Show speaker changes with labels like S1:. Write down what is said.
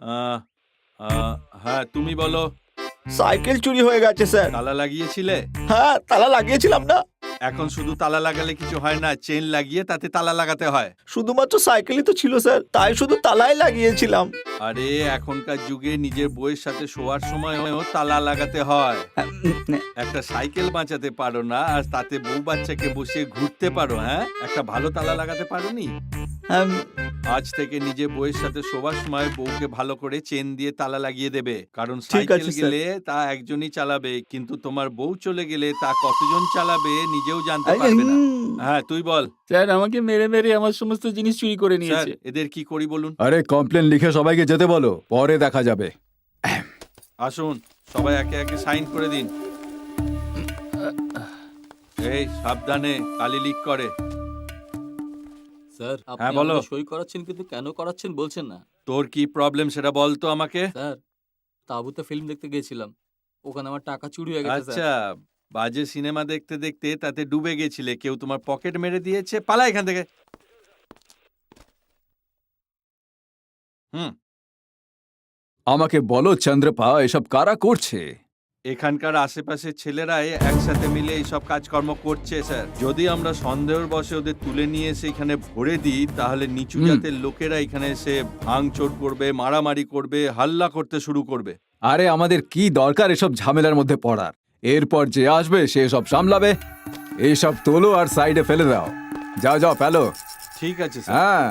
S1: আহ, হ্যাঁ, তুমি বলো।
S2: সাইকেল চুরি হয়ে গেছে স্যার।
S1: তালা লাগিয়েছিলে?
S2: হ্যাঁ, তালা লাগিয়েছিলাম না।
S1: এখন শুধু তালা লাগালে কিছু হয় না, চেন লাগিয়ে তাতে তালা লাগাতে হয়।
S2: শুধুমাত্র সাইকেলই তো ছিল স্যার, তাই শুধু তালাই লাগিয়েছিলাম।
S1: আরে এখনকার যুগে নিজের বউয়ের সাথে শোয়ার সময়ও তালা লাগাতে হয়। একটা সাইকেল বাঁচাতে পারো না, আর তাতে বউ বাচ্চাকে বসিয়ে ঘুরতে পারো? হ্যাঁ, একটা ভালো তালা লাগাতে পারোনি?
S2: আম,
S1: আজ থেকে নিজে বউয়ের সাথে শোবার সময় বউকে ভালো করে চেন দিয়ে তালা লাগিয়ে দেবে, কারণ
S2: ঠিক
S1: সাইকেল
S2: আছে, স্যার।
S1: গেলে তা একজনই চালাবে, কিন্তু তোমার বউ চলে গেলে তা কতজন চালাবে নিজেও জানতে পারবে না। হ্যাঁ, তুই বল।
S3: স্যার আমাকে মেরে মেরে আমার সমস্ত জিনিস চুরি করে
S1: স্যার,
S3: নিয়েছে।
S1: এদের কি করি বলুন?
S4: আরে কমপ্লেন লিখে সবাইকে যেতে বলো, পরে দেখা যাবে।
S1: আসুন, সবাই একে একে সাইন করে দিন। এই সাবধানে, কালি লিক করে।
S3: স্যার আপনি
S1: হ্যাঁ, বলো।
S3: আমাকে সই করাচ্ছেন, কিন্তু কেন করাচ্ছেন বলছেন না।
S1: তোর কি প্রবলেম সেটা বল তো আমাকে।
S3: স্যার তাঁবুতে ফিল্ম দেখতে গেছিলাম, ওখানে আমার টাকা চুরি হয়ে গেছে স্যার।
S1: আচ্ছা, বাজে সিনেমা দেখতে দেখতে তাতে ডুবে গেছিলে, কেউ তোমার পকেট মেরে দিয়েছে, পালা এখান থেকে। হুম,
S4: আমাকে বলো চন্দ্রপা, এসব কারা করছে?
S1: এখানকার আশেপাশের ছেলেরাই একসাথে মিলে এইসব কাজকর্ম করছে স্যার। যদি আমরা সন্দেহের বশে ওদের তুলে নিয়ে এসে এখানে ভরে দিই, তাহলে নিচু জাতের লোকেরা এখানে এসে ভাঙচোর করবে, মারামারি করবে, হাল্লা করতে শুরু করবে।
S4: আরে আমাদের কি দরকার এসব ঝামেলার মধ্যে পড়ার? এরপর যে আসবে সে সব সামলাবে। এইসব তোলো আর সাইডে ফেলে দাও। যাও যাও ফেলো।
S1: ঠিক আছে স্যার।
S4: হ্যাঁ।